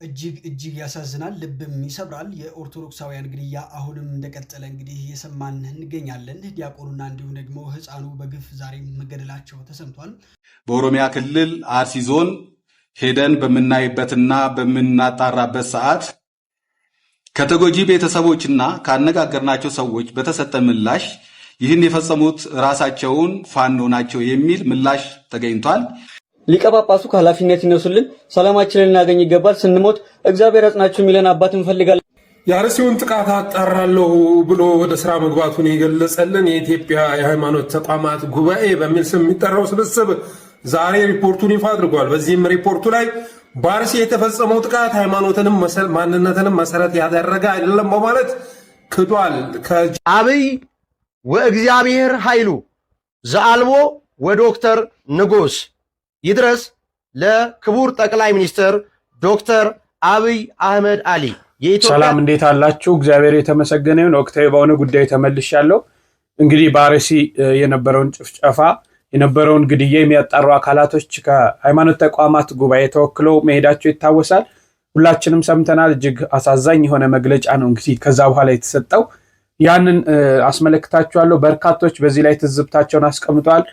እጅግ ያሳዝናል፣ ልብም ይሰብራል። የኦርቶዶክሳውያን ግድያ አሁንም እንደቀጠለ እንግዲህ እየሰማን እንገኛለን። ዲያቆኑና እንዲሁም ደግሞ ሕፃኑ በግፍ ዛሬም መገደላቸው ተሰምቷል። በኦሮሚያ ክልል አርሲ ዞን ሄደን በምናይበትና በምናጣራበት ሰዓት ከተጎጂ ቤተሰቦችና ካነጋገርናቸው ሰዎች በተሰጠ ምላሽ ይህን የፈጸሙት ራሳቸውን ፋኖ ናቸው የሚል ምላሽ ተገኝቷል። ሊቀ ጳጳሱ ከኃላፊነት ይነሱልን፣ ሰላማችንን እናገኝ ይገባል፣ ስንሞት እግዚአብሔር ያጽናችሁ የሚለን አባት እንፈልጋለን። የአርሲውን ጥቃት አጣራለሁ ብሎ ወደ ስራ መግባቱን የገለጸልን የኢትዮጵያ የሃይማኖት ተቋማት ጉባኤ በሚል ስም የሚጠራው ስብስብ ዛሬ ሪፖርቱን ይፋ አድርጓል። በዚህም ሪፖርቱ ላይ በአርሲ የተፈጸመው ጥቃት ሃይማኖትንም ማንነትንም መሰረት ያደረገ አይደለም በማለት ክዷል። አብይ ወእግዚአብሔር ኃይሉ ዘአልቦ ወዶክተር ንጉስ ይድረስ ለክቡር ጠቅላይ ሚኒስትር ዶክተር አብይ አህመድ አሊ። ሰላም እንዴት አላችሁ? እግዚአብሔር የተመሰገነ ይሁን። ወቅታዊ በሆነ ጉዳይ ተመልሻለሁ። እንግዲህ በአርሲ የነበረውን ጭፍጨፋ የነበረውን ግድያ የሚያጣሩ አካላቶች ከሃይማኖት ተቋማት ጉባኤ ተወክለው መሄዳቸው ይታወሳል። ሁላችንም ሰምተናል። እጅግ አሳዛኝ የሆነ መግለጫ ነው እንግዲህ ከዛ በኋላ የተሰጠው። ያንን አስመለክታችኋለሁ። በርካቶች በዚህ ላይ ትዝብታቸውን አስቀምጠዋል።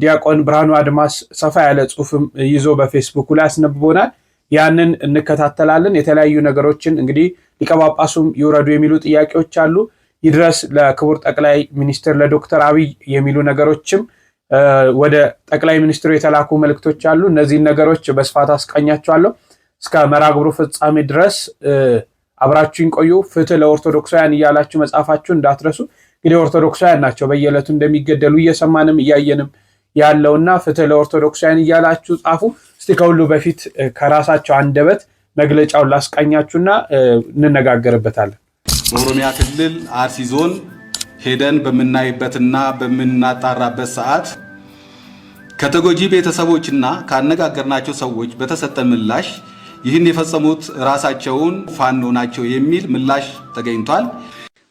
ዲያቆን ብርሃኑ አድማስ ሰፋ ያለ ጽሁፍም ይዞ በፌስቡክ ላይ አስነብቦናል። ያንን እንከታተላለን። የተለያዩ ነገሮችን እንግዲህ ሊቀ ጳጳሱም ይውረዱ የሚሉ ጥያቄዎች አሉ። ይድረስ ለክቡር ጠቅላይ ሚኒስትር ለዶክተር አብይ የሚሉ ነገሮችም ወደ ጠቅላይ ሚኒስትሩ የተላኩ መልእክቶች አሉ። እነዚህን ነገሮች በስፋት አስቃኛቸዋለሁ። እስከ መርሃ ግብሩ ፍጻሜ ድረስ አብራችሁን ቆዩ። ፍትህ ለኦርቶዶክሳውያን እያላችሁ መጻፋችሁ እንዳትረሱ። እንግዲህ ኦርቶዶክሳውያን ናቸው በየዕለቱ እንደሚገደሉ እየሰማንም እያየንም ያለውና ፍትህ ለኦርቶዶክሳውያን እያላችሁ ጻፉ። እስቲ ከሁሉ በፊት ከራሳቸው አንደበት መግለጫውን ላስቃኛችሁና እንነጋገርበታለን። በኦሮሚያ ክልል አርሲ ዞን ሄደን በምናይበትና በምናጣራበት ሰዓት ከተጎጂ ቤተሰቦችና ካነጋገርናቸው ሰዎች በተሰጠ ምላሽ ይህን የፈጸሙት ራሳቸውን ፋኖ ናቸው የሚል ምላሽ ተገኝቷል።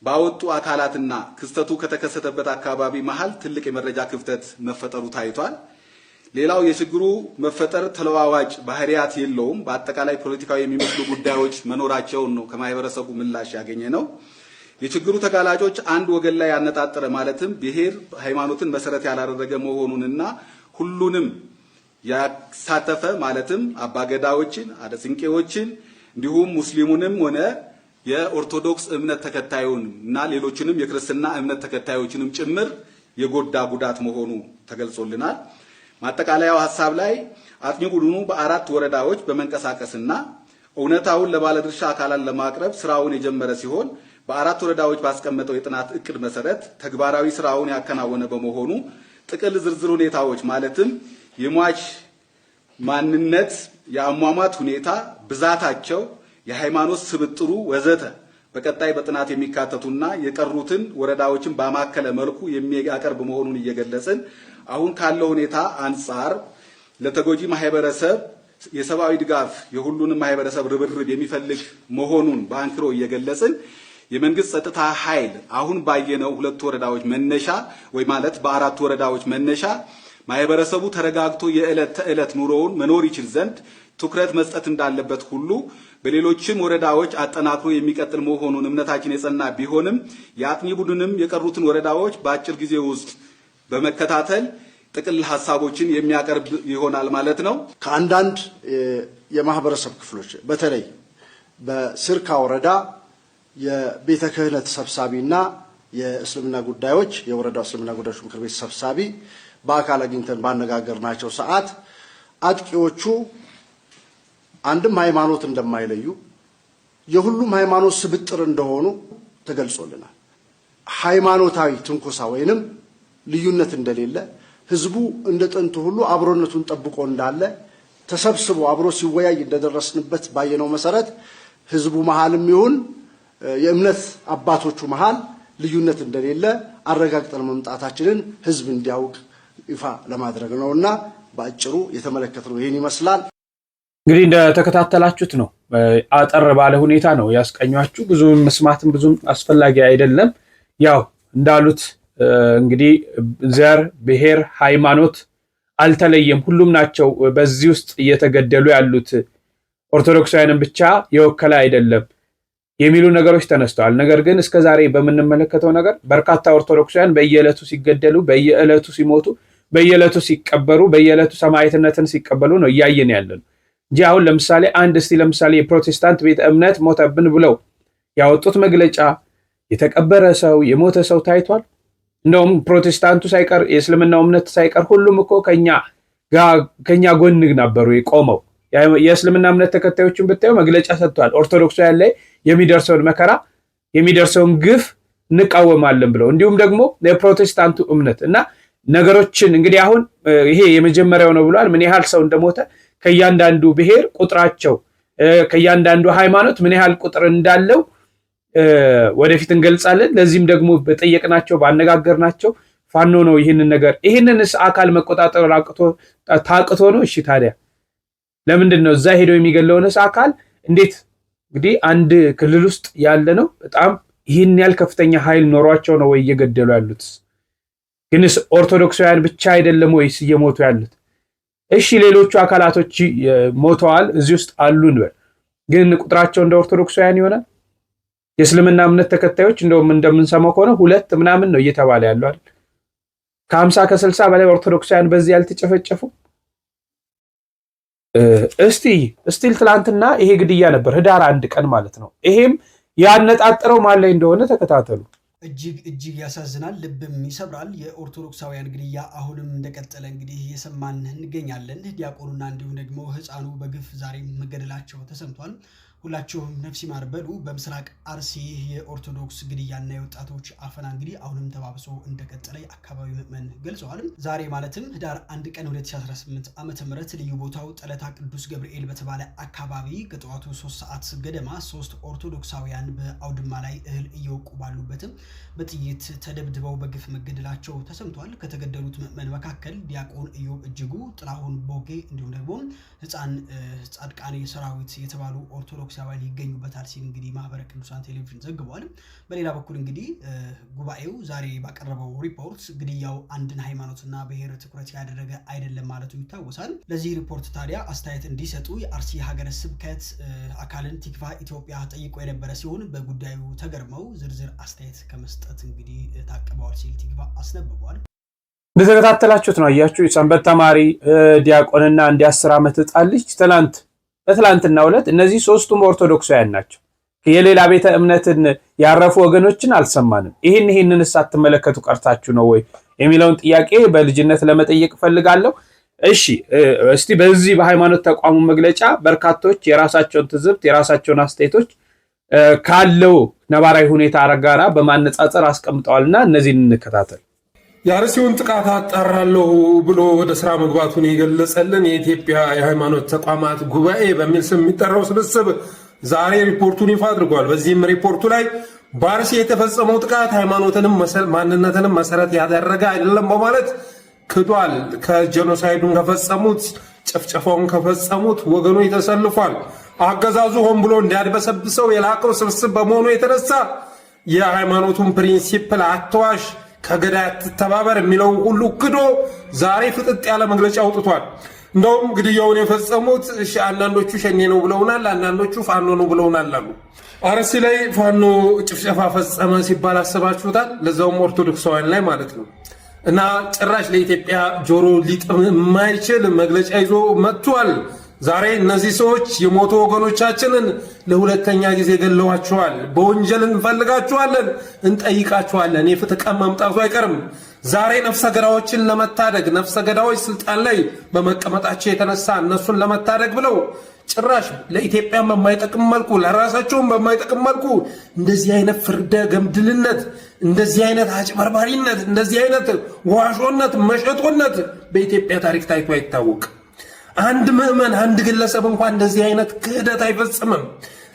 ባወጡ አካላትና ክስተቱ ከተከሰተበት አካባቢ መሃል ትልቅ የመረጃ ክፍተት መፈጠሩ ታይቷል። ሌላው የችግሩ መፈጠር ተለዋዋጭ ባህሪያት የለውም። በአጠቃላይ ፖለቲካዊ የሚመስሉ ጉዳዮች መኖራቸውን ነው ከማህበረሰቡ ምላሽ ያገኘ ነው። የችግሩ ተጋላጮች አንድ ወገን ላይ ያነጣጠረ ማለትም ብሔር፣ ሃይማኖትን መሰረት ያላደረገ መሆኑንና ሁሉንም ያሳተፈ ማለትም አባገዳዎችን፣ አደስንቄዎችን እንዲሁም ሙስሊሙንም ሆነ የኦርቶዶክስ እምነት ተከታዩን እና ሌሎችንም የክርስትና እምነት ተከታዮችንም ጭምር የጎዳ ጉዳት መሆኑ ተገልጾልናል። ማጠቃለያው ሐሳብ ላይ አጥኚ ቡድኑ በ4 ወረዳዎች በመንቀሳቀስና እውነታውን ለባለድርሻ አካላት ለማቅረብ ስራውን የጀመረ ሲሆን በ4 ወረዳዎች ባስቀመጠው የጥናት እቅድ መሰረት ተግባራዊ ስራውን ያከናወነ በመሆኑ ጥቅል ዝርዝር ሁኔታዎች ማለትም የሟች ማንነት፣ የአሟሟት ሁኔታ፣ ብዛታቸው፣ የሃይማኖት ስብጥሩ ወዘተ በቀጣይ በጥናት የሚካተቱና የቀሩትን ወረዳዎችን በማከለ መልኩ የሚያቀርብ መሆኑን እየገለጽን አሁን ካለው ሁኔታ አንጻር ለተጎጂ ማህበረሰብ የሰብአዊ ድጋፍ የሁሉንም ማህበረሰብ ርብርብ የሚፈልግ መሆኑን በአንክሮ እየገለጽን የመንግስት ጸጥታ ኃይል አሁን ባየነው 2 ወረዳዎች መነሻ ወይ ማለት በ4 ወረዳዎች መነሻ ማህበረሰቡ ተረጋግቶ የዕለት ተዕለት ኑሮውን መኖር ይችል ዘንድ ትኩረት መስጠት እንዳለበት ሁሉ በሌሎችም ወረዳዎች አጠናክሮ የሚቀጥል መሆኑን እምነታችን የጸና ቢሆንም የአጥኚ ቡድንም የቀሩትን ወረዳዎች በአጭር ጊዜ ውስጥ በመከታተል ጥቅል ሐሳቦችን የሚያቀርብ ይሆናል ማለት ነው። ከአንዳንድ የማህበረሰብ ክፍሎች በተለይ በስርካ ወረዳ የቤተ ክህነት ሰብሳቢና የእስልምና ጉዳዮች የወረዳው እስልምና ጉዳዮች ምክር ቤት ሰብሳቢ በአካል አግኝተን ባነጋገርናቸው ሰዓት አጥቂዎቹ አንድም ሃይማኖት እንደማይለዩ የሁሉም ሃይማኖት ስብጥር እንደሆኑ ተገልጾልናል። ሃይማኖታዊ ትንኮሳ ወይንም ልዩነት እንደሌለ ህዝቡ እንደ ጥንቱ ሁሉ አብሮነቱን ጠብቆ እንዳለ ተሰብስቦ አብሮ ሲወያይ እንደደረስንበት ባየነው መሰረት ህዝቡ መሃልም ይሁን የእምነት አባቶቹ መሃል ልዩነት እንደሌለ አረጋግጠን መምጣታችንን ህዝብ እንዲያውቅ ይፋ ለማድረግ ነውና በአጭሩ የተመለከተው ይሄን ይመስላል። እንግዲህ እንደተከታተላችሁት ነው። አጠር ባለ ሁኔታ ነው ያስቀኛችሁ። ብዙ መስማትም ብዙም አስፈላጊ አይደለም። ያው እንዳሉት እንግዲህ ዘር፣ ብሔር፣ ሃይማኖት አልተለየም። ሁሉም ናቸው በዚህ ውስጥ እየተገደሉ ያሉት ኦርቶዶክሳውያንን ብቻ የወከለ አይደለም የሚሉ ነገሮች ተነስተዋል። ነገር ግን እስከዛሬ በምንመለከተው ነገር በርካታ ኦርቶዶክሳውያን በየዕለቱ ሲገደሉ፣ በየዕለቱ ሲሞቱ፣ በየዕለቱ ሲቀበሩ፣ በየዕለቱ ሰማዕትነትን ሲቀበሉ ነው እያየን ያለን እንጂ አሁን ለምሳሌ ለምሳሌ የፕሮቴስታንት ቤተ እምነት ሞተብን ብለው ያወጡት መግለጫ የተቀበረ ሰው የሞተ ሰው ታይቷል? እንደውም ፕሮቴስታንቱ ሳይቀር የእስልምናው እምነት ሳይቀር ሁሉም እኮ ከኛ ጎን ነበሩ የቆመው። የእስልምና እምነት ተከታዮችን ብታዩ መግለጫ ሰጥተዋል። ኦርቶዶክሳውያን ላይ የሚደርሰውን መከራ የሚደርሰውን ግፍ እንቃወማለን ብለው እንዲሁም ደግሞ የፕሮቴስታንቱ እምነት እና ነገሮችን እንግዲህ አሁን ይሄ የመጀመሪያው ነው ብሏል። ምን ያህል ሰው እንደሞተ ከእያንዳንዱ ብሔር ቁጥራቸው ከእያንዳንዱ ሃይማኖት ምን ያህል ቁጥር እንዳለው ወደፊት እንገልጻለን። ለዚህም ደግሞ በጠየቅናቸው ባነጋገርናቸው ፋኖ ነው ይህንንስ አካል መቆጣጠር ታቅቶ ነው? እሺ ታዲያ ለምንድን ነው እዛ ሄደው የሚገለውንስ አካል እንዴት እንግዲህ አንድ ክልል ውስጥ ያለ ነው በጣም ይህን ያህል ከፍተኛ ኃይል ኖሯቸው ነው ወይ እየገደሉ ያሉት? ግንስ ኦርቶዶክሳውያን ብቻ አይደለም ወይስ እየሞቱ ያሉት? እሺ ሌሎቹ አካላቶች ሞተዋል እዚህ ውስጥ አሉ እንበል፣ ግን ቁጥራቸው እንደ ኦርቶዶክሳውያን ይሆናል? የእስልምና እምነት ተከታዮች እንደውም እንደምንሰማው ከሆነ 2 ምናምን ነው እየተባለ ያለው አይደል? ከ50 ከ60 በላይ ኦርቶዶክሳውያን በዚህ ያልተጨፈጨፉ። እስቲል ትላንትና ይሄ ግድያ ነበር ህዳር 1 ቀን ማለት ነው። ይሄም ያነጣጠረው ማን ላይ እንደሆነ ተከታተሉ። እጅግ ያሳዝናል፣ ልብም ይሰብራል። የኦርቶዶክሳውያን ግድያ አሁንም እንደቀጠለ እንግዲህ እየሰማን እንገኛለን። ዲያቆኑና እንዲሁም ደግሞ ህፃኑ በግፍ ዛሬም መገደላቸው ተሰምቷል። ሁላችሁም ነፍስ ይማር በሉ። በምስራቅ አርሲ የኦርቶዶክስ ግድያና የወጣቶች አፈና እንግዲህ አሁንም ተባብሶ እንደቀጠለ የአካባቢው ምዕመን ገልጸዋል። ዛሬ ማለትም ህዳር 1 ቀን 2018 ዓ.ም ልዩ ቦታው ጠለታ ቅዱስ ገብርኤል በተባለ አካባቢ ከጠዋቱ 3 ሰዓት ገደማ 3 ኦርቶዶክሳውያን በአውድማ ላይ እህል እየወቁ ባሉበትም በጥይት ተደብድበው በግፍ መገደላቸው ተሰምቷል። ከተገደሉት ምዕመን መካከል ዲያቆን ኢዮብ እጅጉ፣ ጥላሁን ቦጌ እንዲሁም ደግሞ ህፃን ጻድቃኔ ሰራዊት የተባሉ ኦርቶዶክሳውያን ይገኙበታል ሲል እንግዲህ ማህበረ ቅዱሳን ቴሌቪዥን ዘግቧል። በሌላ በኩል እንግዲህ ጉባኤው ዛሬ ባቀረበው ሪፖርት ግድያው አንድን ሃይማኖትና ብሔር ትኩረት ያደረገ አይደለም ማለቱ ይታወሳል። ለዚህ ሪፖርት ታዲያ አስተያየት እንዲሰጡ የአርሲ ሀገረ ስብከት አካልን ቲክቫ ኢትዮጵያ ጠይቆ የነበረ ሲሆን በጉዳዩ ተገርመው ዝርዝር አስተያየት ከመስጠት እንግዲህ ታቅበዋል ሲል ቲክቫ አስነብቧል። እንደተከታተላችሁት ነው አያችሁ። የሰንበት ተማሪ ዲያቆንና እንደ 10 ዓመት ህፃን ልጅ በትላንትናው ዕለት እነዚህ 3ቱም ኦርቶዶክሳውያን ናቸው። የሌላ ቤተ እምነትን ያረፉ ወገኖችን አልሰማንም። ይህንን ሳትመለከቱ ቀርታችሁ ነው ወይ የሚለውን ጥያቄ በልጅነት ለመጠየቅ ፈልጋለሁ። እሺ እስቲ በዚህ በሃይማኖት ተቋሙ መግለጫ በርካቶች የራሳቸውን ትዝብት የራሳቸውን አስተያየቶች ካለው ነባራዊ ሁኔታ ጋራ በማነጻጸር አስቀምጠዋልና እነዚህን እንከታተል። የአርሲውን ጥቃት አጣራለሁ ብሎ ወደ ስራ መግባቱን የገለጸልን የኢትዮጵያ የሃይማኖት ተቋማት ጉባኤ በሚል ስም የሚጠራው ስብስብ ዛሬ ሪፖርቱን ይፋ አድርጓል። በዚህም ሪፖርቱ ላይ በአርሲ የተፈጸመው ጥቃት ሃይማኖትንም ማንነትንም መሰረት ያደረገ አይደለም በማለት ክዷል። ከጄኖሳይዱን ከፈጸሙት ጭፍጨፋውን ከፈጸሙት ወገኖች ተሰልፏል። አገዛዙ ሆን ብሎ እንዲያድበሰብሰው የላቀው ስብስብ በመሆኑ የተነሳ የሃይማኖቱን ፕሪንሲፕል አትዋሽ፣ ከገዳይ አትተባበር የሚለውን ሁሉ ክዶ ዛሬ ፍጥጥ ያለ መግለጫ አውጥቷል። እንደውም ግድያውን የፈጸሙት አንዳንዶቹ ሸኔ ነው ብለውናል፣ አንዳንዶቹ ፋኖ ነው ብለውናል አሉ። አርሲ ላይ ፋኖ ጭፍጨፋ ፈጸመ ሲባል አስባችሁታል? ለዛውም ኦርቶዶክሳውያን ላይ ማለት ነው። እና ጭራሽ ለኢትዮጵያ ጆሮ ሊጥም የማይችል መግለጫ ይዞ መጥቷል። ዛሬ እነዚህ ሰዎች የሞቱ ወገኖቻችንን ለሁለተኛ ጊዜ ገለዋቸዋል። በወንጀል እንፈልጋቸዋለን፣ እንጠይቃቸዋለን። የፍትህ ቀን መምጣቱ አይቀርም። ዛሬ ነፍሰ ገዳዮችን ለመታደግ ነፍሰ ገዳዮች ስልጣን ላይ በመቀመጣቸው የተነሳ እነሱን ለመታደግ ብለው ጭራሽ ለኢትዮጵያ በማይጠቅም መልኩ ለራሳቸውም በማይጠቅም መልኩ እንደዚህ አይነት ፍርደ ገምድልነት፣ እንደዚህ አይነት አጭበርባሪነት፣ እንደዚህ አይነት ዋሾነት፣ መሸጦነት በኢትዮጵያ ታሪክ ታይቶ አይታወቅ። አንድ ምዕመን አንድ ግለሰብ እንኳን እንደዚህ አይነት ክህደት አይፈጽምም።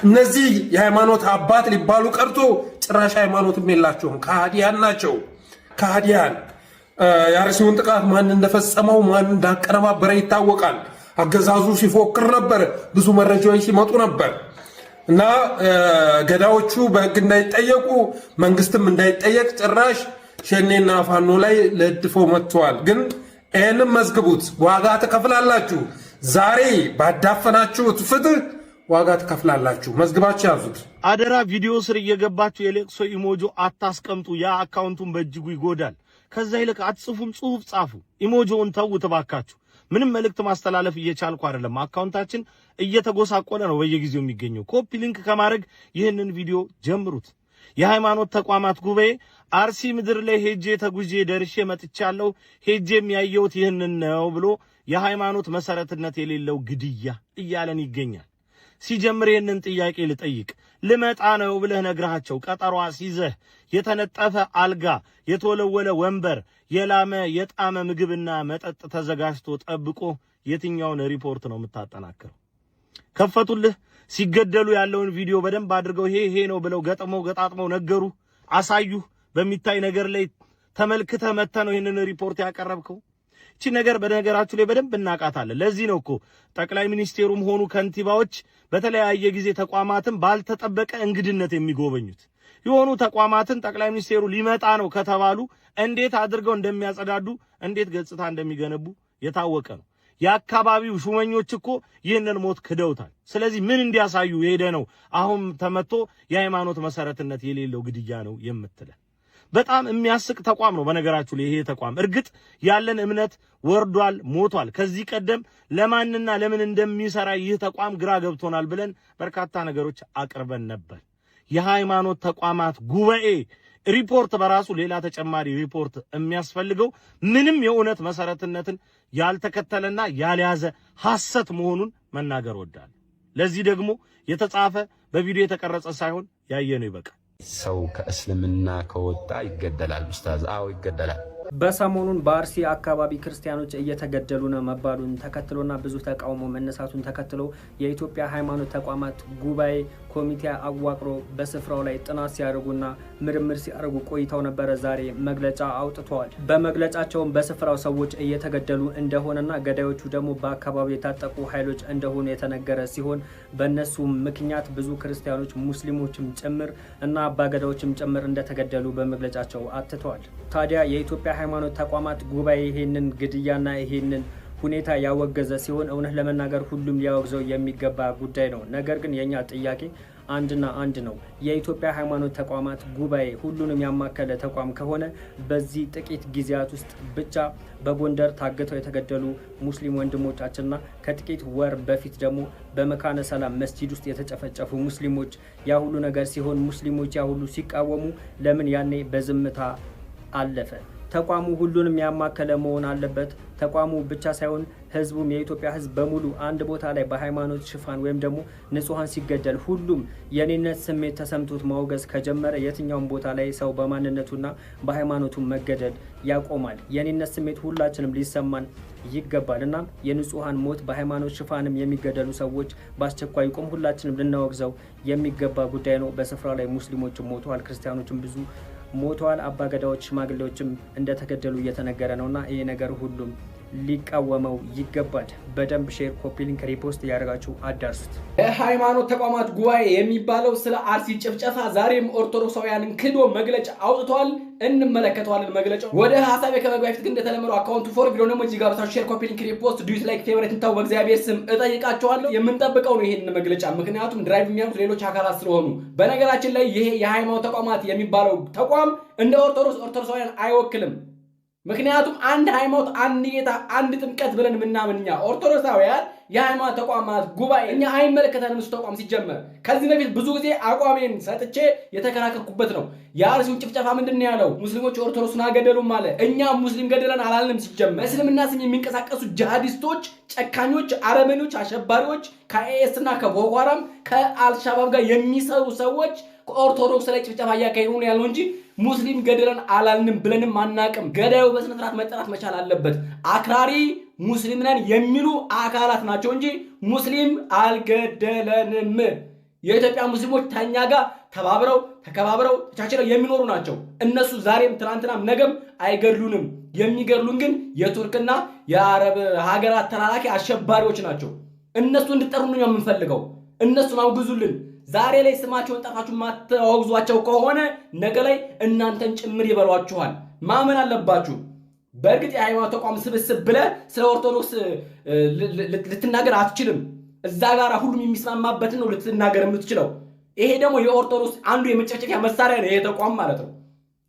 እነዚህ የሃይማኖት አባት ሊባሉ ቀርቶ ጭራሽ ሃይማኖትም የላቸውም። ከሃዲያን ናቸው። ከሃዲያን የአርሲውን ጥቃት ማን እንደፈጸመው ማን እንዳቀነባበረ ይታወቃል። አገዛዙ ሲፎክር ነበር፣ ብዙ መረጃዎች ሲመጡ ነበር እና ገዳዮቹ በሕግ እንዳይጠየቁ መንግስትም እንዳይጠየቅ ጭራሽ ሸኔና ፋኖ ላይ ለድፈው መጥተዋል። ግን ይህንም መዝግቡት፣ ዋጋ ትከፍላላችሁ። ዛሬ ባዳፈናችሁት ፍትህ ዋጋ ትከፍላላችሁ። መዝግባችሁ ያዙት። አደራ ቪዲዮ ስር እየገባችሁ የለቅሶ ኢሞጆ አታስቀምጡ። ያ አካውንቱን በእጅጉ ይጎዳል። ከዛ ይልቅ አትጽፉም፣ ጽሁፍ ጻፉ። ኢሞጆውን ተው ተባካችሁ። ምንም መልእክት ማስተላለፍ እየቻልኩ አይደለም። አካውንታችን እየተጎሳቆለ ነው በየጊዜው የሚገኘው። ኮፒ ሊንክ ከማድረግ ይህንን ቪዲዮ ጀምሩት። የሃይማኖት ተቋማት ጉባኤ አርሲ ምድር ላይ ሄጄ ተጉዤ ደርሼ መጥቻለሁ፣ ሄጄም ያየሁት ይህንን ነው ብሎ የሃይማኖት መሰረትነት የሌለው ግድያ እያለን ይገኛል። ሲጀምር ይህንን ጥያቄ ልጠይቅ። ልመጣ ነው ብለህ ነግረሃቸው ቀጠሮ ሲዘህ የተነጠፈ አልጋ፣ የተወለወለ ወንበር፣ የላመ የጣመ ምግብና መጠጥ ተዘጋጅቶ ጠብቆ የትኛውን ሪፖርት ነው የምታጠናክረው? ከፈቱልህ። ሲገደሉ ያለውን ቪዲዮ በደንብ አድርገው ይሄ ነው ብለው ገጣጥመው ነገሩ፣ አሳዩ። በሚታይ ነገር ላይ ተመልክተ መተ ነው ይህንን ሪፖርት ያቀረብከው። እቺ ነገር በነገራችሁ ላይ በደንብ እናቃታለን። ለዚህ ነው እኮ ጠቅላይ ሚኒስቴሩም ሆኑ ከንቲባዎች በተለያየ ጊዜ ተቋማትን ባልተጠበቀ እንግድነት የሚጎበኙት። የሆኑ ተቋማትን ጠቅላይ ሚኒስቴሩ ሊመጣ ነው ከተባሉ እንዴት አድርገው እንደሚያጸዳዱ፣ እንዴት ገጽታ እንደሚገነቡ የታወቀ ነው። የአካባቢው ሹመኞች እኮ ይህንን ሞት ክደውታል። ስለዚህ ምን እንዲያሳዩ ሄደ ነው አሁን ተመቶ የሃይማኖት መሰረትነት የሌለው ግድያ ነው የምትለን? በጣም የሚያስቅ ተቋም ነው በነገራችሁ ላይ ይሄ ተቋም። እርግጥ ያለን እምነት ወርዷል፣ ሞቷል። ከዚህ ቀደም ለማንና ለምን እንደሚሰራ ይህ ተቋም ግራ ገብቶናል ብለን በርካታ ነገሮች አቅርበን ነበር። የሃይማኖት ተቋማት ጉባኤ ሪፖርት በራሱ ሌላ ተጨማሪ ሪፖርት የሚያስፈልገው ምንም የእውነት መሰረትነትን ያልተከተለና ያልያዘ ሐሰት መሆኑን መናገር ወዳል። ለዚህ ደግሞ የተጻፈ በቪዲዮ የተቀረጸ ሳይሆን ያየነው ይበቃል። ሰው ከእስልምና ከወጣ ይገደላል። ኡስታዝ፣ አዎ ይገደላል። በሰሞኑን በአርሲ አካባቢ ክርስቲያኖች እየተገደሉ ነው መባሉን ተከትሎና ብዙ ተቃውሞ መነሳቱን ተከትሎ የኢትዮጵያ ሃይማኖት ተቋማት ጉባኤ ኮሚቴ አዋቅሮ በስፍራው ላይ ጥናት ሲያደርጉና ምርምር ሲያደርጉ ቆይተው ነበረ። ዛሬ መግለጫ አውጥተዋል። በመግለጫቸውም በስፍራው ሰዎች እየተገደሉ እንደሆነና ገዳዮቹ ደግሞ በአካባቢው የታጠቁ ኃይሎች እንደሆኑ የተነገረ ሲሆን በእነሱ ምክንያት ብዙ ክርስቲያኖች፣ ሙስሊሞችም ጭምር እና አባገዳዎችም ጭምር እንደተገደሉ በመግለጫቸው አትተዋል። ታዲያ የኢትዮጵያ ሃይማኖት ተቋማት ጉባኤ ይሄንን ግድያና ይሄንን ሁኔታ ያወገዘ ሲሆን እውነት ለመናገር ሁሉም ሊያወግዘው የሚገባ ጉዳይ ነው። ነገር ግን የኛ ጥያቄ አንድና አንድ ነው። የኢትዮጵያ ሃይማኖት ተቋማት ጉባኤ ሁሉንም ያማከለ ተቋም ከሆነ በዚህ ጥቂት ጊዜያት ውስጥ ብቻ በጎንደር ታግተው የተገደሉ ሙስሊም ወንድሞቻችንና ከጥቂት ወር በፊት ደግሞ በመካነ ሰላም መስጂድ ውስጥ የተጨፈጨፉ ሙስሊሞች ያ ሁሉ ነገር ሲሆን ሙስሊሞች ያ ሁሉ ሲቃወሙ ለምን ያኔ በዝምታ አለፈ? ተቋሙ ሁሉንም ያማከለ መሆን አለበት። ተቋሙ ብቻ ሳይሆን ህዝቡም የኢትዮጵያ ህዝብ በሙሉ አንድ ቦታ ላይ በሃይማኖት ሽፋን ወይም ደግሞ ንጹሃን ሲገደል ሁሉም የኔነት ስሜት ተሰምቶት ማውገዝ ከጀመረ የትኛውም ቦታ ላይ ሰው በማንነቱና በሃይማኖቱ መገደል ያቆማል። የኔነት ስሜት ሁላችንም ሊሰማን ይገባል እና የንጹሃን ሞት በሃይማኖት ሽፋንም የሚገደሉ ሰዎች በአስቸኳይ ቆም ሁላችንም ልናወግዘው የሚገባ ጉዳይ ነው። በስፍራው ላይ ሙስሊሞችም ሞተዋል፣ ክርስቲያኖችም ብዙ ሞተዋል፣ አባገዳዎች ሽማግሌዎችም እንደተገደሉ እየተነገረ ነውና ይሄ ነገር ሁሉም ሊቃወመው ይገባል። በደንብ ሼር፣ ኮፒ ሊንክ፣ ሪፖስት እያደረጋችሁ አዳርሱት። የሃይማኖት ተቋማት ጉባኤ የሚባለው ስለ አርሲ ጭፍጨፋ ዛሬም ኦርቶዶክሳውያንን ክዶ መግለጫ አውጥቷል። እንመለከተዋለን መግለጫው። ወደ ሐሳቤ ከመግቢያ በፊት ግን እንደተለመደው አካውንቱ ፎር ቪዲዮ ደግሞ እዚህ ጋር ሼር፣ ኮፒ ሊንክ፣ ሪፖስት፣ ዱት ላይክ፣ ፌቨሪት እንታው በእግዚአብሔር ስም እጠይቃቸዋለሁ። የምንጠብቀው ነው ይሄን መግለጫ፣ ምክንያቱም ድራይቭ የሚያሉት ሌሎች አካላት ስለሆኑ። በነገራችን ላይ ይሄ የሃይማኖት ተቋማት የሚባለው ተቋም እንደ ኦርቶዶክሳውያን አይወክልም። ምክንያቱም አንድ ሃይማኖት፣ አንድ ጌታ፣ አንድ ጥምቀት ብለን ምናምንኛ ኦርቶዶክሳውያን የሃይማኖት ተቋማት ጉባኤ እኛ አይመለከተንም። እሱ ተቋም ሲጀመር ከዚህ በፊት ብዙ ጊዜ አቋሜን ሰጥቼ የተከራከርኩበት ነው። የአርሲውን ጭፍጨፋ ምንድነው ያለው? ሙስሊሞች ኦርቶዶክስን አገደሉም አለ። እኛ ሙስሊም ገደለን አላልንም። ሲጀመር በእስልምና ስም የሚንቀሳቀሱ ጂሃዲስቶች፣ ጨካኞች፣ አረመኔዎች፣ አሸባሪዎች ከአይኤስ እና ከቦኮ ሃራም ከአልሻባብ ጋር የሚሰሩ ሰዎች ከኦርቶዶክስ ላይ ጭፍጨፋ እያካሄዱ ነው ያለው እንጂ ሙስሊም ገደለን አላልንም ብለንም አናቅም። ገዳዩ በስነ ስርዓት መጠራት መቻል አለበት። አክራሪ ሙስሊም ነን የሚሉ አካላት ናቸው እንጂ ሙስሊም አልገደለንም። የኢትዮጵያ ሙስሊሞች ተኛ ጋር ተባብረው ተከባብረው ተቻችለው የሚኖሩ ናቸው። እነሱ ዛሬም ትናንትናም ነገም አይገድሉንም። የሚገድሉን ግን የቱርክና የአረብ ሀገራት ተላላኪ አሸባሪዎች ናቸው። እነሱ እንድጠሩ ነው የምንፈልገው። እነሱን አውግዙልን። ዛሬ ላይ ስማቸውን ጠራችሁ ማታወግዟቸው ከሆነ ነገ ላይ እናንተን ጭምር ይበሏችኋል። ማመን አለባችሁ። በእርግጥ የሃይማኖት ተቋም ስብስብ ብለህ ስለ ኦርቶዶክስ ልትናገር አትችልም። እዛ ጋር ሁሉም የሚስማማበትን ነው ልትናገር የምትችለው። ይሄ ደግሞ የኦርቶዶክስ አንዱ የመጨፍጨፊያ መሳሪያ ነው፣ ይሄ ተቋም ማለት ነው።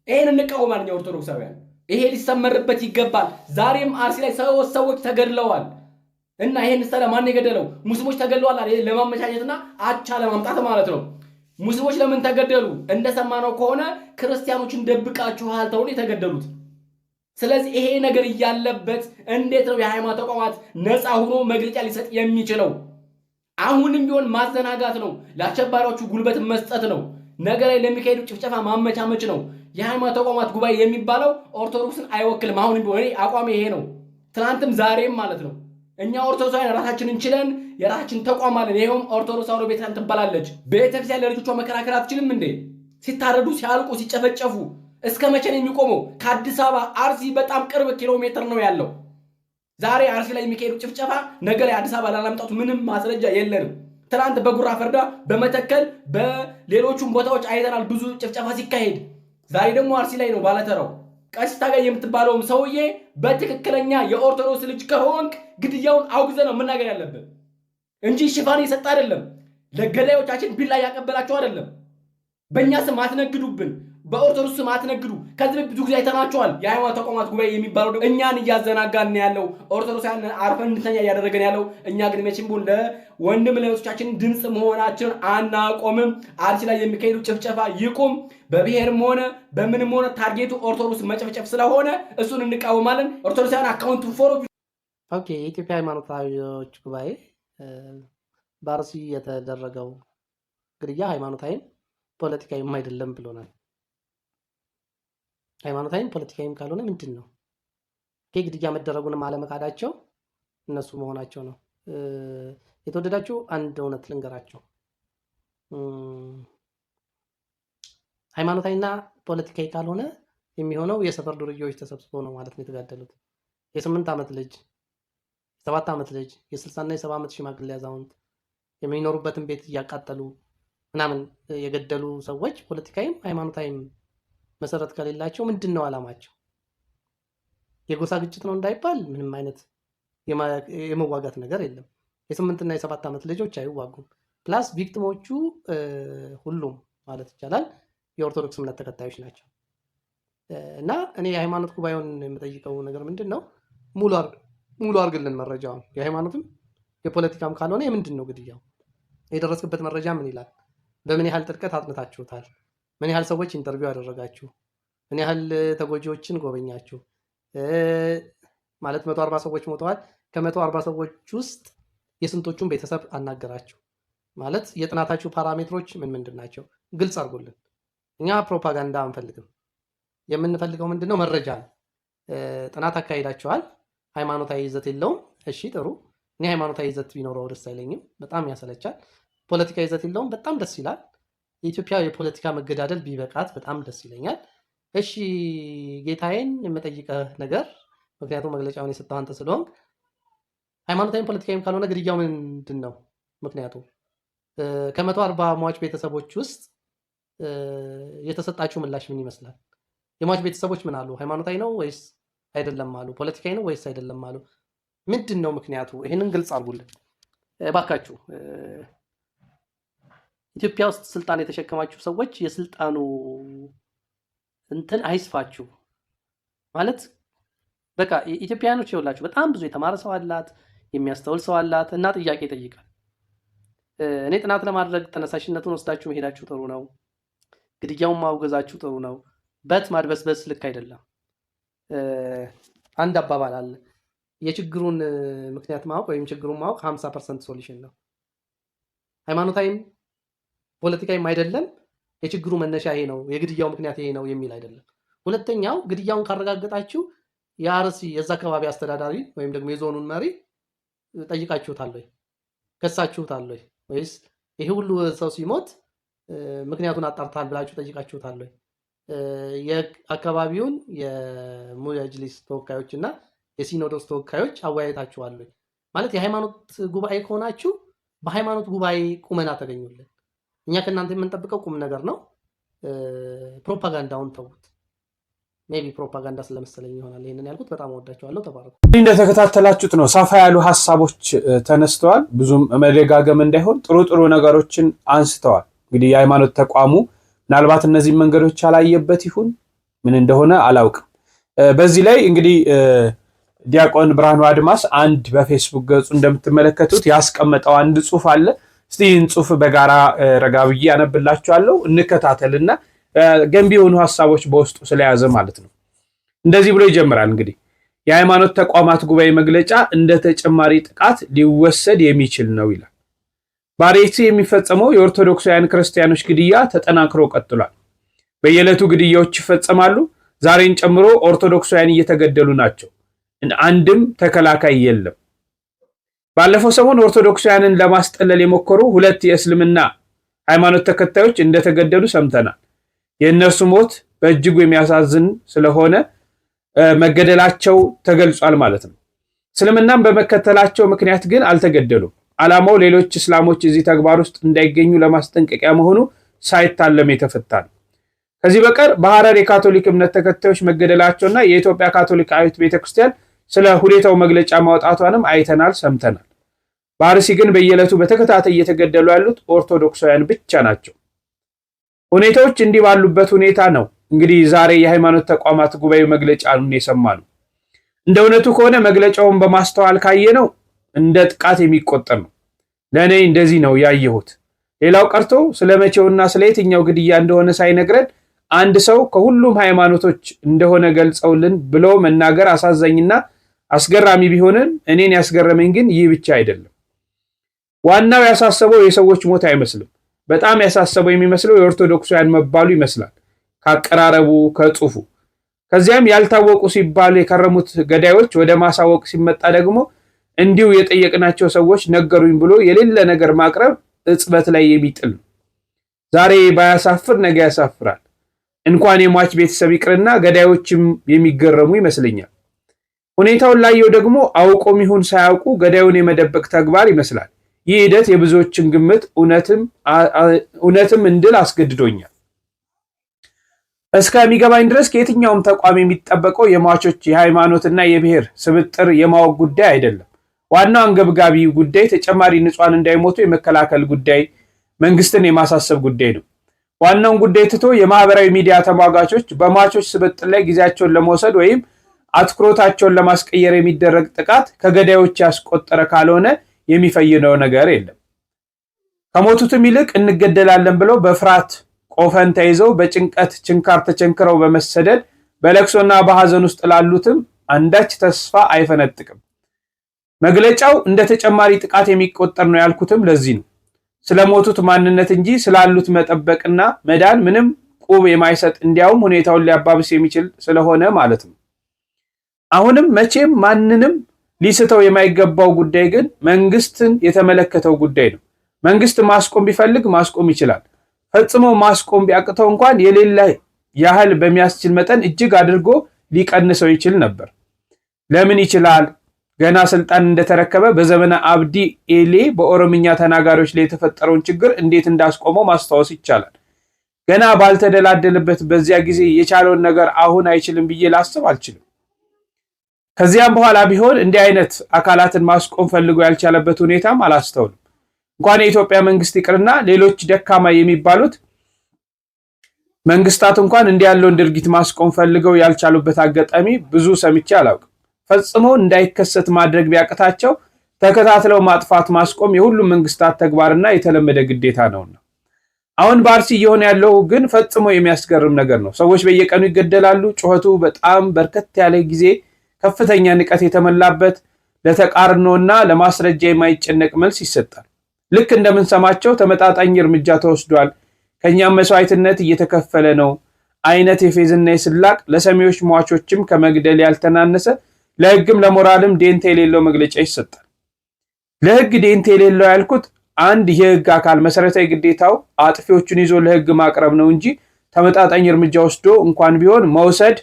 ይሄን እንቃወማለን ኦርቶዶክሳውያን። ይሄ ሊሰመርበት ይገባል። ዛሬም አርሲ ላይ ሰዎች ተገድለዋል እና ይሄን ሰላ ማን የገደለው? ሙስሊሞች ተገድለዋል አይደል? ለማመቻቸትና አቻ ለማምጣት ማለት ነው። ሙስሊሞች ለምን ተገደሉ? እንደሰማነው ከሆነ ክርስቲያኖችን ደብቃችኋል ተብሎ የተገደሉት። ስለዚህ ይሄ ነገር እያለበት እንዴት ነው የሃይማኖት ተቋማት ነፃ ሆኖ መግለጫ ሊሰጥ የሚችለው? አሁንም ቢሆን ማዘናጋት ነው፣ ለአሸባሪዎቹ ጉልበት መስጠት ነው፣ ነገር ላይ ለሚካሄዱ ጭፍጨፋ ማመቻመች ነው። የሃይማኖት ተቋማት ጉባኤ የሚባለው ኦርቶዶክስን አይወክልም። አሁንም ቢሆን አቋም ይሄ ነው፣ ትናንትም ዛሬም ማለት ነው። እኛ ኦርቶዶክሳውያን ራሳችንን ችለን የራሳችን ተቋም አለን። ይሄውም ኦርቶዶክስ ተዋሕዶ ቤተክርስቲያን ትባላለች። ቤተክርስቲያን ለልጆቿ መከራከር አትችልም እንዴ? ሲታረዱ፣ ሲያልቁ፣ ሲጨፈጨፉ እስከ መቼ ነው የሚቆመው? ከአዲስ አበባ አርሲ በጣም ቅርብ ኪሎ ሜትር ነው ያለው። ዛሬ አርሲ ላይ የሚካሄዱ ጭፍጨፋ ነገ ላይ አዲስ አበባ ላላምጣቱ ምንም ማስረጃ የለንም። ትናንት በጉራ ፈርዳ፣ በመተከል በሌሎቹም ቦታዎች አይተናል ብዙ ጭፍጨፋ ሲካሄድ። ዛሬ ደግሞ አርሲ ላይ ነው ባለተራው። ቀሲስ ታጋይ የምትባለውም ሰውዬ በትክክለኛ የኦርቶዶክስ ልጅ ከሆንክ ግድያውን አውግዘ ነው መናገር ያለብን እንጂ ሽፋን የሰጠ አይደለም። ለገዳዮቻችን ቢላ ያቀበላቸው አይደለም። በእኛ ስም አትነግዱብን፣ በኦርቶዶክስ ስም አትነግዱ። ከዚህ ብዙ ጊዜ አይተናቸዋል። የሃይማኖት ተቋማት ጉባኤ የሚባለው እኛን እያዘናጋን ያለው ኦርቶዶክሳውያን አርፈን እንድንተኛ እያደረገን ያለው። እኛ ግን መቼም ቢሆን ለወንድም ለእህቶቻችን ድምፅ መሆናችንን አናቆምም። አርሲ ላይ የሚካሄዱ ጭፍጨፋ ይቁም። በብሔርም ሆነ በምንም ሆነ ታርጌቱ ኦርቶዶክስ መጨፍጨፍ ስለሆነ እሱን እንቃወማለን። ኦርቶዶክሳውያን አካውንቱ ፎሮ ኦኬ። የኢትዮጵያ ሃይማኖታዊዎች ጉባኤ በአርሲ የተደረገው ግድያ ሃይማኖታዊም ፖለቲካዊም አይደለም ብሎናል። ሃይማኖታዊም ፖለቲካዊም ካልሆነ ምንድን ነው? ግድያ መደረጉንም አለመካዳቸው እነሱ መሆናቸው ነው። የተወደዳችሁ አንድ እውነት ልንገራቸው። ሃይማኖታዊና ፖለቲካዊ ካልሆነ የሚሆነው የሰፈር ዱርዬዎች ተሰብስበው ነው ማለት ነው የተጋደሉት። የ8 ዓመት ልጅ፣ 7 ዓመት ልጅ፣ የ60 እና የ70 ዓመት ሽማግሌ አዛውንት የሚኖሩበትን ቤት እያቃጠሉ ምናምን የገደሉ ሰዎች ፖለቲካዊም ሃይማኖታዊም መሰረት ከሌላቸው ምንድን ነው ዓላማቸው? የጎሳ ግጭት ነው እንዳይባል ምንም አይነት የመዋጋት ነገር የለም። የ8 እና የ7 ዓመት ልጆች አይዋጉም። ፕላስ ቪክቲሞቹ ሁሉም ማለት ይቻላል የኦርቶዶክስ እምነት ተከታዮች ናቸው። እና እኔ የሃይማኖት ጉባኤውን የምጠይቀው ነገር ምንድን ነው? ሙሉ አርግልን መረጃውን። የሃይማኖትም የፖለቲካም ካልሆነ የምንድን ነው ግድያው? የደረስክበት መረጃ ምን ይላል? በምን ያህል ጥልቀት አጥንታችሁታል? ምን ያህል ሰዎች ኢንተርቪው ያደረጋችሁ? ምን ያህል ተጎጂዎችን ጎበኛችሁ? ማለት 140 ሰዎች ሞተዋል። ከ140 ሰዎች ውስጥ የስንቶቹን ቤተሰብ አናገራችሁ? ማለት የጥናታችሁ ፓራሜትሮች ምንድን ናቸው? ግልጽ አድርጉልን። እኛ ፕሮፓጋንዳ አንፈልግም። የምንፈልገው ምንድነው? መረጃ ነው። ጥናት አካሂዳችኋል። ሃይማኖታዊ ይዘት የለውም። እሺ ጥሩ። እኔ ሃይማኖታዊ ይዘት ቢኖረው ደስ አይለኝም፣ በጣም ያሰለቻል። ፖለቲካ ይዘት የለውም፣ በጣም ደስ ይላል። የኢትዮጵያ የፖለቲካ መገዳደል ቢበቃት በጣም ደስ ይለኛል። እሺ ጌታዬን የምጠይቀህ ነገር፣ ምክንያቱም መግለጫውን የሰጠው አንተ ስለሆንክ፣ ሃይማኖታዊም ፖለቲካዊም ካልሆነ ግድያው ምንድን ነው ምክንያቱ? ከ140 ሟች ቤተሰቦች ውስጥ የተሰጣችሁ ምላሽ ምን ይመስላል? የሟች ቤተሰቦች ምን አሉ? ሃይማኖታዊ ነው ወይስ አይደለም አሉ? ፖለቲካዊ ነው ወይስ አይደለም አሉ? ምንድን ነው ምክንያቱ? ይህንን ግልጽ አድርጉልን እባካችሁ። ኢትዮጵያ ውስጥ ስልጣን የተሸከማችሁ ሰዎች የስልጣኑ እንትን አይስፋችሁ ማለት በቃ ኢትዮጵያውያኖች ይኸውላችሁ፣ በጣም ብዙ የተማረ ሰው አላት፣ የሚያስተውል ሰው አላት እና ጥያቄ ይጠይቃል። እኔ ጥናት ለማድረግ ተነሳሽነቱን ወስዳችሁ መሄዳችሁ ጥሩ ነው፣ ግድያውን ማውገዛችሁ ጥሩ ነው። በት ማድበስበስ ልክ አይደለም። አንድ አባባል አለ፣ የችግሩን ምክንያት ማወቅ ወይም ችግሩን ማወቅ 50% ሶሉሽን ነው። ሃይማኖታዊም ፖለቲካዊም አይደለም የችግሩ መነሻ ይሄ ነው፣ የግድያው ምክንያት ይሄ ነው የሚል አይደለም። ሁለተኛው ግድያውን ካረጋገጣችሁ የአርሲ የዛ አካባቢ አስተዳዳሪ ወይም ደግሞ የዞኑን መሪ ጠይቃችሁታል ወይ? ከሳችሁታል ወይ? ወይስ ይሄ ሁሉ ሰው ሲሞት ምክንያቱን አጣርታል ብላችሁ ጠይቃችሁታል ወይ? የአካባቢውን የሙጅሊስ ተወካዮች እና የሲኖዶስ ተወካዮች አወያይታችኋል ወይ? ማለት የሃይማኖት ጉባኤ ከሆናችሁ በሃይማኖት ጉባኤ ቁመና ተገኙልን። እኛ ከእናንተ የምንጠብቀው ቁም ነገር ነው። ፕሮፓጋንዳውን ተውት። ሜቢ ፕሮፓጋንዳ ስለመሰለኝ ይሆናል ይሄንን ያልኩት። በጣም ወዳቸዋለሁ። ተባረኩ። እንደተከታተላችሁት ነው ሰፋ ያሉ ሐሳቦች ተነስተዋል። ብዙም መደጋገም እንዳይሆን ጥሩ ነገሮችን አንስተዋል። እንግዲህ የሃይማኖት ተቋሙ ምናልባት እነዚህ መንገዶች ያላየበት ይሁን ምን እንደሆነ አላውቅም። በዚህ ላይ እንግዲህ ዲያቆን ብርሃኑ አድማስ አንድ በፌስቡክ ገጹ እንደምትመለከቱት ያስቀመጠው አንድ ጽሑፍ አለ። እስቲ ይህን ጽሑፍ በጋራ ረጋ ብዬ ያነብላችኋለሁ፣ እንከታተልና ገንቢ የሆኑ ሐሳቦች በውስጡ ስለያዘ ማለት ነው። እንደዚህ ብሎ ይጀምራል። እንግዲህ የሃይማኖት ተቋማት ጉባኤ መግለጫ እንደ ተጨማሪ ጥቃት ሊወሰድ የሚችል ነው ይላል። በአርሲ የሚፈጸመው የኦርቶዶክሳውያን ክርስቲያኖች ግድያ ተጠናክሮ ቀጥሏል። በየዕለቱ ግድያዎች ይፈጸማሉ። ዛሬን ጨምሮ ኦርቶዶክሳውያን እየተገደሉ ናቸው። አንድም ተከላካይ የለም። ባለፈው ሰሞን ኦርቶዶክሳውያንን ለማስጠለል የሞከሩ 2 የእስልምና ሃይማኖት ተከታዮች እንደተገደሉ ሰምተናል። የእነርሱ ሞት በእጅጉ የሚያሳዝን ስለሆነ መገደላቸው ተገልጿል ማለት ነው። እስልምናን በመከተላቸው ምክንያት ግን አልተገደሉም። ዓላማው ሌሎች እስላሞች እዚህ ተግባር ውስጥ እንዳይገኙ ለማስጠንቀቂያ መሆኑ ሳይታለም የተፈታ ነው። ከዚህ በቀር በሐረር የካቶሊክ እምነት ተከታዮች መገደላቸውና የኢትዮጵያ ካቶሊካዊት ቤተክርስቲያን ስለ ሁኔታው መግለጫ ማውጣቷንም አይተናል፣ ሰምተናል። በአርሲ ግን በየዕለቱ በተከታታይ እየተገደሉ ያሉት ኦርቶዶክሳውያን ብቻ ናቸው። ሁኔታዎች እንዲህ ባሉበት ሁኔታ ነው እንግዲህ ዛሬ የሃይማኖት ተቋማት ጉባኤ መግለጫውን የሰማነው። እንደ እውነቱ ከሆነ መግለጫውን በማስተዋል ካየነው እንደ ጥቃት የሚቆጠር ነው። ለእኔ እንደዚህ ነው ያየሁት። ሌላው ቀርቶ ስለመቼውና ስለ የትኛው ግድያ እንደሆነ ሳይነግረን አንድ ሰው ከሁሉም ሃይማኖቶች እንደሆነ ገልጸውልን ብሎ መናገር አሳዛኝና አስገራሚ ቢሆንም እኔን ያስገረመኝ ግን ይህ ብቻ አይደለም። ዋናው ያሳሰበው የሰዎች ሞት አይመስልም። በጣም ያሳሰበው የሚመስለው የኦርቶዶክሳውያን መባሉ ይመስላል፣ ካቀራረቡ ከጽሑፉ። ከዚያም ያልታወቁ ሲባሉ የከረሙት ገዳዮች ወደ ማሳወቅ ሲመጣ ደግሞ እንዲሁ የጠየቅናቸው ሰዎች ነገሩኝ ብሎ የሌለ ነገር ማቅረብ እጽበት ላይ የሚጥል ነው። ዛሬ ባያሳፍር ነገ ያሳፍራል። እንኳን የሟች ቤተሰብ ይቅርና ገዳዮችም የሚገረሙ ይመስለኛል። ሁኔታውን ላየው ደግሞ አውቆም ይሁን ሳያውቁ ገዳዩን የመደበቅ ተግባር ይመስላል። ይህ ሂደት የብዙዎችን ግምት እውነትም እንድል አስገድዶኛል። እስከሚገባኝ ድረስ ከየትኛውም ተቋም የሚጠበቀው የሟቾች የሃይማኖትና የብሔር ስብጥር የማወቅ ጉዳይ አይደለም። ዋናው አንገብጋቢ ጉዳይ ተጨማሪ ንጹሃን እንዳይሞቱ የመከላከል ጉዳይ፣ መንግስትን የማሳሰብ ጉዳይ ነው። ዋናውን ጉዳይ ትቶ የማህበራዊ ሚዲያ ተሟጋቾች በሟቾች ስብጥር ላይ ጊዜያቸውን ለመውሰድ ወይም አትኩሮታቸውን ለማስቀየር የሚደረግ ጥቃት ከገዳዮች ያስቆጠረ ካልሆነ የሚፈይደው ነገር የለም። ከሞቱትም ይልቅ እንገደላለን ብለው በፍርሃት ቆፈን ተይዘው በጭንቀት ችንካር ተቸንክረው በመሰደድ በለቅሶና በሐዘን ውስጥ ላሉትም አንዳች ተስፋ አይፈነጥቅም። መግለጫው እንደ ተጨማሪ ጥቃት የሚቆጠር ነው ያልኩትም ለዚህ ነው። ስለሞቱት ማንነት እንጂ ስላሉት መጠበቅና መዳን ምንም ቁብ የማይሰጥ እንዲያውም ሁኔታውን ሊያባብስ የሚችል ስለሆነ ማለት ነው። አሁንም መቼም ማንንም ሊስተው የማይገባው ጉዳይ ግን መንግስትን የተመለከተው ጉዳይ ነው። መንግስት ማስቆም ቢፈልግ ማስቆም ይችላል። ፈጽሞ ማስቆም ቢያቅተው እንኳን የሌለ ያህል በሚያስችል መጠን እጅግ አድርጎ ሊቀንሰው ይችል ነበር። ለምን ይችላል? ገና ስልጣን እንደተረከበ በዘመነ አብዲ ኤሌ በኦሮምኛ ተናጋሪዎች ላይ የተፈጠረውን ችግር እንዴት እንዳስቆመው ማስታወስ ይቻላል። ገና ባልተደላደለበት በዚያ ጊዜ የቻለውን ነገር አሁን አይችልም ብዬ ላስብ አልችልም። ከዚያም በኋላ ቢሆን እንዲህ አይነት አካላትን ማስቆም ፈልጎ ያልቻለበት ሁኔታም አላስተውልም። እንኳን የኢትዮጵያ መንግስት ይቅርና ሌሎች ደካማ የሚባሉት መንግስታት እንኳን እንዲህ ያለውን ድርጊት ማስቆም ፈልገው ያልቻሉበት አጋጣሚ ብዙ ሰምቼ አላውቅም። ፈጽሞ እንዳይከሰት ማድረግ ቢያቅታቸው ተከታትለው ማጥፋት ማስቆም የሁሉም መንግስታት ተግባርና የተለመደ ግዴታ ነውና። አሁን በአርሲ እየሆነ ያለው ግን ፈጽሞ የሚያስገርም ነገር ነው። ሰዎች በየቀኑ ይገደላሉ። ጩኸቱ በጣም በርከት ያለ ጊዜ ከፍተኛ ንቀት የተመላበት ለተቃርኖና ለማስረጃ የማይጨነቅ መልስ ይሰጣል። ልክ እንደምንሰማቸው ተመጣጣኝ እርምጃ ተወስዷል፣ ከኛም መስዋዕትነት እየተከፈለ ነው አይነት የፌዝና የስላቅ ለሰሚዎች ሟቾችም ከመግደል ያልተናነሰ ለህግም ለሞራልም ዴንታ የሌለው መግለጫ ይሰጣል። ለህግ ዴንታ የሌለው ያልኩት አንድ የህግ አካል መሰረታዊ ግዴታው አጥፊዎቹን ይዞ ለህግ ማቅረብ ነው እንጂ ተመጣጣኝ እርምጃ ወስዶ እንኳን ቢሆን መውሰድ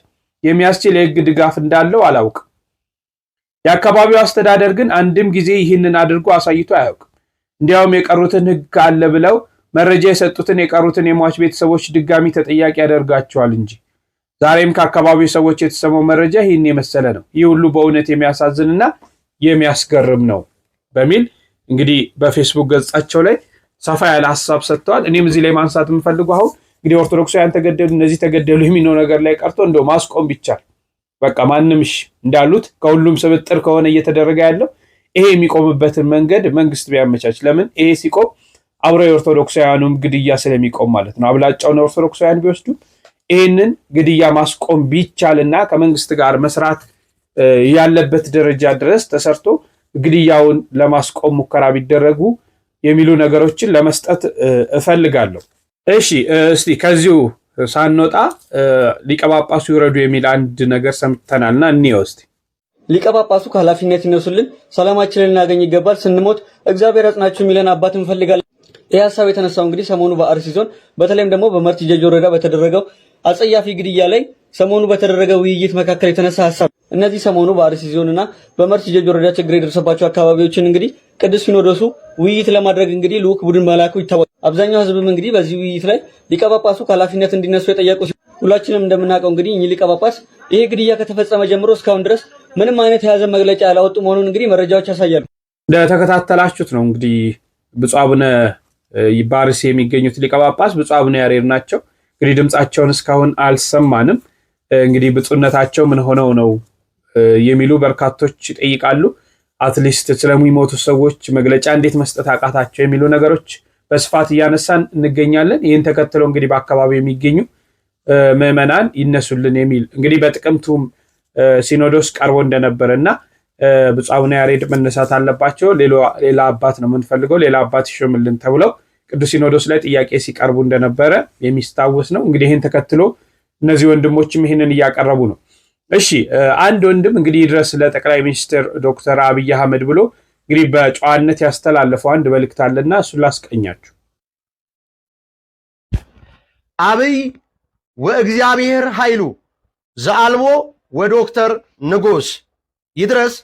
የሚያስችል የህግ ድጋፍ እንዳለው አላውቅም። የአካባቢው አስተዳደር ግን አንድም ጊዜ ይህንን አድርጎ አሳይቶ አያውቅም። እንዲያውም የቀሩትን ህግ አለ ብለው መረጃ የሰጡትን የቀሩትን የሟች ቤተሰቦች ድጋሚ ተጠያቂ ያደርጋቸዋል እንጂ። ዛሬም ከአካባቢው ሰዎች የተሰማው መረጃ ይህን የመሰለ ነው። ይህ ሁሉ በእውነት የሚያሳዝንና የሚያስገርም ነው በሚል እንግዲህ በፌስቡክ ገጻቸው ላይ ሰፋ ያለ ሀሳብ ሰጥተዋል። እኔም እዚህ ላይ ማንሳት የምፈልገው አሁን እንግዲህ ኦርቶዶክሳውያን ተገደሉ፣ እነዚህ ተገደሉ የሚለው ነገር ላይ ቀርቶ እንደው ማስቆም ቢቻል በቃ ማንምሽ እንዳሉት ከሁሉም ስብጥር ከሆነ እየተደረገ ያለው ይሄ የሚቆምበትን መንገድ መንግስት ቢያመቻች። ለምን ይሄ ሲቆም አብረው የኦርቶዶክሳውያኑም ግድያ ስለሚቆም ማለት ነው። አብላጫውን ኦርቶዶክሳውያን ቢወስዱ ይህንን ግድያ ማስቆም ቢቻልና ከመንግስት ጋር መስራት ያለበት ደረጃ ድረስ ተሰርቶ ግድያውን ለማስቆም ሙከራ ቢደረጉ የሚሉ ነገሮችን ለመስጠት እፈልጋለሁ። እሺ እስቲ ከዚሁ ሳንወጣ ሊቀ ጳጳሱ ይውረዱ የሚል አንድ ነገር ሰምተናልና እንየው እስቲ። ሊቀ ጳጳሱ ከኃላፊነት ይነሱልን፣ ሰላማችንን እናገኝ ይገባል፣ ስንሞት እግዚአብሔር ያጽናችሁ የሚለን አባት እንፈልጋለን። ይህ ሀሳብ የተነሳው እንግዲህ ሰሞኑ በአርሲ ዞን በተለይም ደግሞ በመርቲ ጀጆ ወረዳ በተደረገው አጸያፊ ግድያ ላይ ሰሞኑ በተደረገ ውይይት መካከል የተነሳ ሀሳብ። እነዚህ ሰሞኑ በአርሲ ዞንና በመርቲ ጀጆ ወረዳ ችግር የደረሰባቸው አካባቢዎችን እንግዲህ ቅዱስ ሲኖዶሱ ውይይት ለማድረግ እንግዲህ ልዑክ ቡድን መላኩ ይታወቃል። አብዛኛው ህዝብም እንግዲህ በዚህ ውይይት ላይ ሊቀ ጳጳሱ ከኃላፊነት እንዲነሱ የጠየቁ ሲሆን ሁላችንም እንደምናውቀው እንግዲህ እኚህ ሊቀ ጳጳስ ይሄ ግድያ ከተፈጸመ ጀምሮ እስካሁን ድረስ ምንም አይነት የያዘ መግለጫ ያላወጡ መሆኑን እንግዲህ መረጃዎች ያሳያሉ። እንደተከታተላችሁት ነው እንግዲህ ብፁዕ አቡነ በአርሲ የሚገኙት ሊቀ ጳጳስ ብፁዕ አቡነ ያሬድ ናቸው። እንግዲህ ድምጻቸውን እስካሁን አልሰማንም። እንግዲህ ብፁዕነታቸው ምን ሆነው ነው የሚሉ በርካቶች ይጠይቃሉ። አትሊስት ስለሚሞቱ ሰዎች መግለጫ እንዴት መስጠት አቃታቸው የሚሉ ነገሮች በስፋት እያነሳን እንገኛለን። ይህን ተከትሎ እንግዲህ በአካባቢው የሚገኙ ምዕመናን ይነሱልን የሚል እንግዲህ በጥቅምቱም ሲኖዶስ ቀርቦ እንደነበረ እና ብፁዕ አቡነ ያሬድ መነሳት አለባቸው፣ ሌላ አባት ነው የምንፈልገው፣ ሌላ አባት ይሾምልን ተብለው ቅዱስ ሲኖዶስ ላይ ጥያቄ ሲቀርቡ እንደነበረ የሚስታወስ ነው። እንግዲህ ይህን ተከትሎ እነዚህ ወንድሞችም ይህንን እያቀረቡ ነው። እሺ አንድ ወንድም እንግዲህ ድረስ ለጠቅላይ ሚኒስትር ዶክተር አብይ አህመድ ብሎ እንግዲህ በጨዋነት ያስተላለፈው አንድ መልእክት አለና እሱን ላስቀኛችሁ። አብይ ወእግዚአብሔር ኃይሉ ዘአልቦ ወዶክተር ንጉስ ይድረስ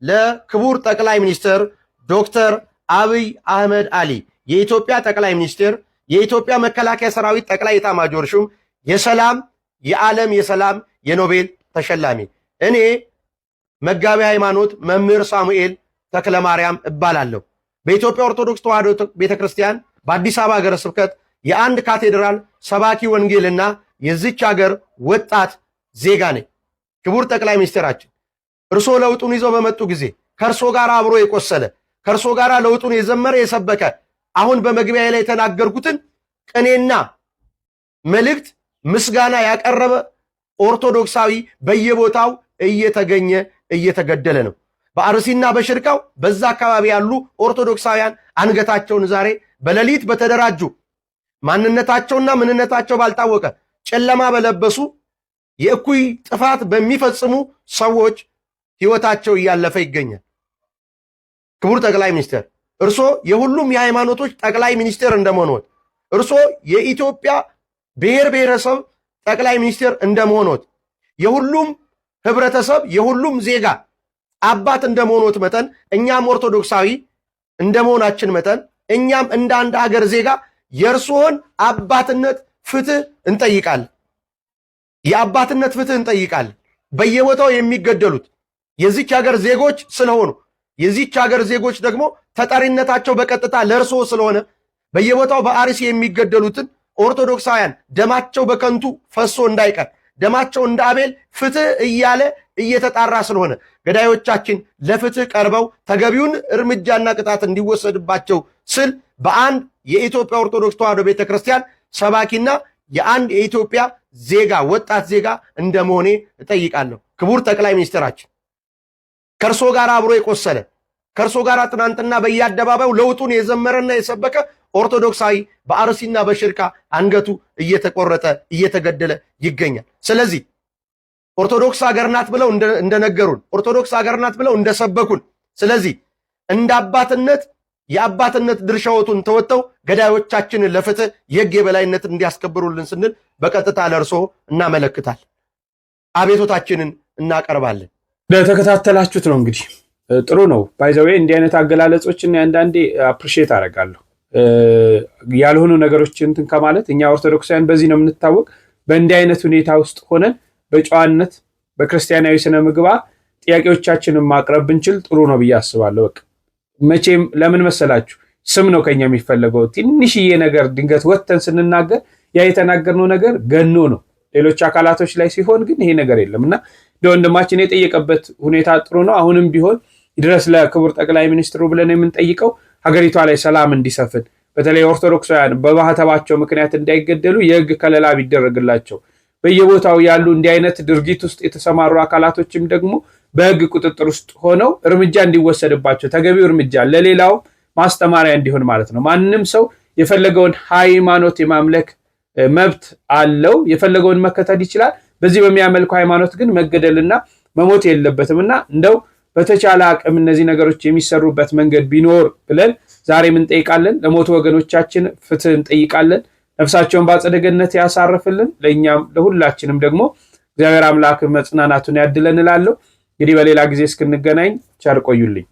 ለክቡር ጠቅላይ ሚኒስትር ዶክተር አብይ አህመድ አሊ የኢትዮጵያ ጠቅላይ ሚኒስትር፣ የኢትዮጵያ መከላከያ ሰራዊት ጠቅላይ ኤታማዦር ሹም፣ የሰላም የዓለም የሰላም የኖቤል ተሸላሚ። እኔ መጋቢ ሃይማኖት መምህር ሳሙኤል ተክለማርያም እባላለሁ። በኢትዮጵያ ኦርቶዶክስ ተዋሕዶ ቤተክርስቲያን በአዲስ አበባ ሀገረ ስብከት የአንድ ካቴድራል ሰባኪ ወንጌልና የዚች ሀገር ወጣት ዜጋ ነኝ። ክቡር ጠቅላይ ሚኒስትራችን እርሶ ለውጡን ይዘው በመጡ ጊዜ ከእርሶ ጋር አብሮ የቆሰለ ከእርሶ ጋር ለውጡን የዘመረ የሰበከ አሁን በመግቢያ ላይ የተናገርኩትን ቅኔና መልእክት ምስጋና ያቀረበ ኦርቶዶክሳዊ በየቦታው እየተገኘ እየተገደለ ነው። በአርሲና በሽርካው በዛ አካባቢ ያሉ ኦርቶዶክሳውያን አንገታቸውን ዛሬ በሌሊት በተደራጁ ማንነታቸውና ምንነታቸው ባልታወቀ ጨለማ በለበሱ የእኩይ ጥፋት በሚፈጽሙ ሰዎች ህይወታቸው እያለፈ ይገኛል። ክቡር ጠቅላይ ሚኒስትር እርሶ የሁሉም የሃይማኖቶች ጠቅላይ ሚኒስትር እንደመሆኖት፣ እርሶ የኢትዮጵያ ብሔር ብሔረሰብ ጠቅላይ ሚኒስትር እንደመሆኖት፣ የሁሉም ህብረተሰብ የሁሉም ዜጋ አባት እንደመሆኖት መጠን እኛም ኦርቶዶክሳዊ እንደመሆናችን መጠን እኛም እንደ አንድ ሀገር ዜጋ የእርሶን አባትነት ፍትህ እንጠይቃለን። የአባትነት ፍትህ እንጠይቃለን። በየቦታው የሚገደሉት የዚች ሀገር ዜጎች ስለሆኑ የዚች ሀገር ዜጎች ደግሞ ተጠሪነታቸው በቀጥታ ለእርሶ ስለሆነ በየቦታው በአርሲ የሚገደሉትን ኦርቶዶክሳውያን ደማቸው በከንቱ ፈሶ እንዳይቀር ደማቸው እንደ አቤል ፍትህ እያለ እየተጣራ ስለሆነ ገዳዮቻችን ለፍትህ ቀርበው ተገቢውን እርምጃና ቅጣት እንዲወሰድባቸው ስል በአንድ የኢትዮጵያ ኦርቶዶክስ ተዋሕዶ ቤተክርስቲያን ሰባኪና የአንድ የኢትዮጵያ ዜጋ ወጣት ዜጋ እንደመሆኔ እጠይቃለሁ። ክቡር ጠቅላይ ሚኒስትራችን ከእርሶ ጋር አብሮ የቆሰለ ከእርሶ ጋር ትናንትና በየአደባባዩ ለውጡን የዘመረና የሰበከ ኦርቶዶክሳዊ በአርሲና በሽርካ አንገቱ እየተቆረጠ እየተገደለ ይገኛል። ስለዚህ ኦርቶዶክስ ሀገር ናት ብለው እንደነገሩን፣ ኦርቶዶክስ ሀገር ናት ብለው እንደሰበኩን፣ ስለዚህ እንደ አባትነት የአባትነት ድርሻዎቱን ተወጥተው ገዳዮቻችንን ለፍትህ የሕግ የበላይነት እንዲያስከብሩልን ስንል በቀጥታ ለእርሶ እናመለክታል፣ አቤቶታችንን እናቀርባለን። ለተከታተላችሁት ነው እንግዲህ ጥሩ ነው። ባይዘዌ እንዲህ አይነት አገላለጾችን አንዳንዴ አፕሪሺየት አደርጋለሁ። ያልሆኑ ነገሮችን እንትን ከማለት እኛ ኦርቶዶክሳውያን በዚህ ነው የምንታወቅ። በእንዲህ አይነት ሁኔታ ውስጥ ሆነን በጨዋነት በክርስቲያናዊ ስነ ምግባር ጥያቄዎቻችንን ማቅረብ ብንችል ጥሩ ነው ብዬ አስባለሁ። በቃ መቼም ለምን መሰላችሁ ስም ነው ከኛ የሚፈልገው። ትንሽዬ ነገር ድንገት ወተን ስንናገር ያ የተናገርነው ነገር ገኖ ነው ሌሎች አካላቶች ላይ ሲሆን ግን ይሄ ነገር የለምና ወንድማችን የጠየቀበት ሁኔታ ጥሩ ነው። አሁንም ቢሆን ይድረስ ለክቡር ጠቅላይ ሚኒስትሩ ብለን የምንጠይቀው ሀገሪቷ ላይ ሰላም እንዲሰፍን በተለይ ኦርቶዶክሳውያን በማህተባቸው ምክንያት እንዳይገደሉ የህግ ከለላ ቢደረግላቸው በየቦታው ያሉ እንዲህ አይነት ድርጊት ውስጥ የተሰማሩ አካላቶችም ደግሞ በህግ ቁጥጥር ውስጥ ሆነው እርምጃ እንዲወሰድባቸው ተገቢው እርምጃ ለሌላው ማስተማሪያ እንዲሆን ማለት ነው። ማንም ሰው የፈለገውን ሃይማኖት የማምለክ መብት አለው፣ የፈለገውን መከተል ይችላል። በዚህ በሚያመልኩ ሃይማኖት ግን መገደልና መሞት የለበትምና እንደው በተቻለ አቅም እነዚህ ነገሮች የሚሰሩበት መንገድ ቢኖር ብለን ዛሬም እንጠይቃለን። ለሞቱ ወገኖቻችን ፍትህ እንጠይቃለን። ነፍሳቸውን በአጸደ ገነት ያሳርፍልን። ለእኛም ለሁላችንም ደግሞ እግዚአብሔር አምላክ መጽናናቱን ያድለን እላለሁ። እንግዲህ በሌላ ጊዜ እስክንገናኝ ቸር ቆዩልኝ።